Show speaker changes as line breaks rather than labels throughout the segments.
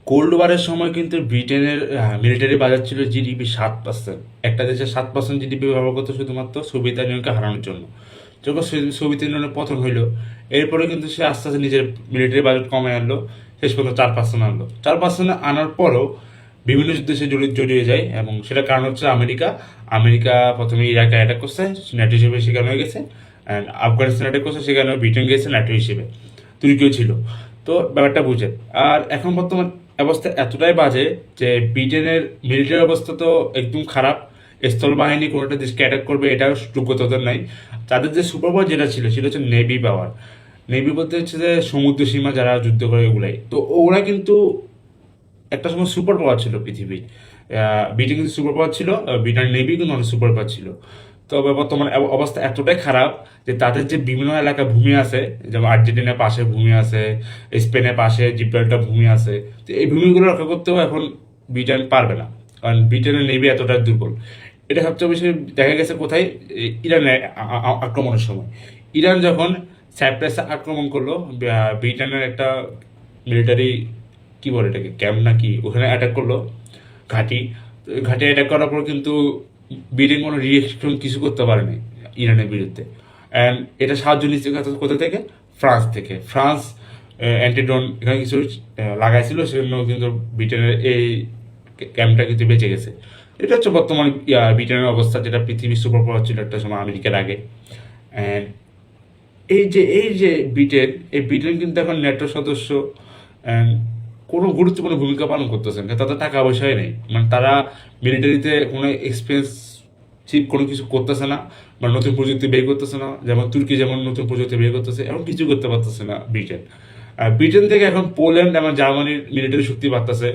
Cold ওয়ারের সময় কিন্তু ব্রিটেনের মিলিটারি বাজেট ছিল জিডিপি 7%। একটা দেশের 7% জিডিপি ব্যবহার করতো শুধুমাত্র সোভিয়েত ইউনিয়নকে হারানোর জন্য। যখন সোভিয়েত ইউনিয়নের পতন হইলো, এরপরে কিন্তু সে আস্তে আস্তে নিজের মিলিটারি বাজেট কমে আনলো, শেষ পর্যন্ত 4% আনলো। 4% আনার পরও বিভিন্ন যুদ্ধে সে জড়িয়ে যায়, এবং সেটার কারণ হচ্ছে আমেরিকা। আমেরিকা প্রথমে ইরাকে অ্যাটাক করছে, ন্যাটো হিসেবে সেখানে হয়ে গেছে। অ্যান্ড আফগানিস্তান অ্যাটাক করছে, সেখানে ব্রিটেন গেছে ন্যাটো হিসেবে। তুর্কিও ছিল। তো ব্যাপারটা বুঝে। আর এখন বর্তমান অবস্থা এতটাই বাজে যে ব্রিটেনের মিলিটারি অবস্থা তো একদম খারাপ। স্থল বাহিনী কোনো একটা দেশকে অ্যাটাক করবে এটার যোগ্যতা ওদের নাই। তাদের যে সুপার পাওয়ার যেটা ছিল সেটা হচ্ছে নেভি পাওয়ার। নেভি বলতে হচ্ছে যে সমুদ্র সীমা যারা যুদ্ধ করে ওগুলাই। তো ওরা কিন্তু একটা সময় সুপার পাওয়ার ছিল পৃথিবীর। ব্রিটেন কিন্তু সুপার পাওয়ার ছিল, ব্রিটেন নেভি কিন্তু অনেক সুপার পাওয়ার ছিল। তবে বর্তমানে অবস্থা এতটাই খারাপ যে তাদের যে বিভিন্ন এলাকা ভূমি আছে, যেমন আর্জেন্টিনার পাশে ভূমি আছে, স্পেনের পাশে জিব্রাল্টার ভূমি আছে। তো এই ভূমিগুলো রক্ষা করতেও এখন ব্রিটেন পারবে না, কারণ ব্রিটেনের নেভি এতটা দুর্বল। এটা সবচেয়ে বেশি দেখা গেছে কোথায়? ইরানের আক্রমণের সময়। ইরান যখন সাইপ্রাসে আক্রমণ করলো, ব্রিটেনের একটা মিলিটারি, কি বলে এটাকে, ক্যাম্প নাকি, ওখানে অ্যাটাক করলো, ঘাঁটি। তো ঘাঁটি অ্যাটাক করার পর কিন্তু ব্রিটেন কোনো রিয়েকশন কিছু করতে পারেনি ইরানের বিরুদ্ধে। অ্যান্ড এটা সাহায্য নিচ্ছে কোথা থেকে? ফ্রান্স থেকে। ফ্রান্স অ্যান্টিড্রোন এখানে কিছু লাগাইছিল, সেজন্য কিন্তু ব্রিটেনের এই ক্যাম্পটা কিন্তু বেঁচে গেছে। এটা হচ্ছে বর্তমান ব্রিটেনের অবস্থা, যেটা পৃথিবীর সুপার পাওয়ার ছিল একটা সময় আমেরিকার আগে। অ্যান্ড এই যে ব্রিটেন, এই ব্রিটেন কিন্তু এখন ন্যাটো সদস্য। অ্যান্ড কোনো গুরুত্বপূর্ণ ভূমিকা পালন করতেছে না, তাদের টাকা পয়সাই নেই। মানে তারা মিলিটারিতে কোনো এক্সপেন্সিভ কোনো কিছু করতেছে না, বা নতুন প্রযুক্তি বের করতেছে না। যেমন তুর্কি যেমন নতুন প্রযুক্তি বের করতেছে, এমন কিছু করতে পারতেছে না ব্রিটেন। ব্রিটেন থেকে এখন পোল্যান্ড এবং জার্মানির মিলিটারি শক্তি বাড়তেছে।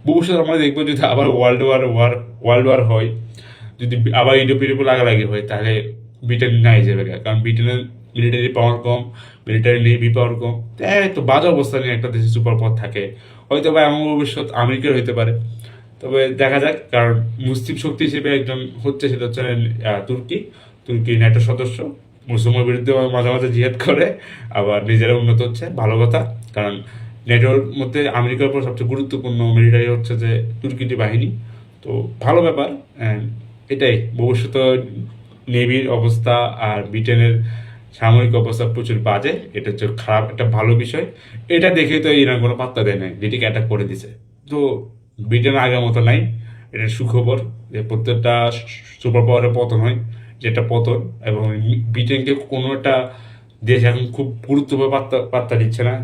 ভবিষ্যতে আমরা দেখবো যদি আবার ওয়ার্ল্ড ওয়ার হয়, যদি আবার ইউরোপে লাগালাগি হয়, তাহলে ব্রিটেন নাই যাবে গা। কারণ ব্রিটেনের মিলিটারি পাওয়ার কম, মিলিটারি নেভি পাওয়ার কম। তাই তো বাজে অবস্থা নিয়ে একটা দেশে সুপার পাওয়ার থাকে। হয়তো বা এমন ভবিষ্যৎ আমেরিকার হইতে পারে। তবে দেখা যাক, কারণ মুসলিম শক্তি হিসেবে একজন হচ্ছে, সেটা হচ্ছে তুর্কি। তুর্কি ন্যাটো সদস্য, মুসলমানের বিরুদ্ধে মাঝে মাঝে জিহাদ করে, আবার নিজেরা উন্নত হচ্ছে, ভালো কথা। কারণ ন্যাটোর মধ্যে আমেরিকার উপর সবচেয়ে গুরুত্বপূর্ণ মিলিটারি হচ্ছে যে তুর্কিটি বাহিনী। তো ভালো ব্যাপার। And এটাই ভবিষ্যতে নেভির অবস্থা আর ব্রিটেনের সামরিক অবস্থা প্রচুর বাজে। এটা হচ্ছে খারাপ একটা ভালো বিষয়। এটা দেখে তো ইরান কোনো পাত্তা দেয় না, যেটিকে অ্যাটাক করে দিছে। তো ব্রিটেন আগের মতো নাই। এটা সুখবর যে প্রত্যেকটা সুপার পাওয়ারের পতন হয়, যেটা পতন। এবং ব্রিটেনকে কোনো একটা দেশ এখন খুব গুরুত্বপূর্ণ পাত্তা দিচ্ছে না।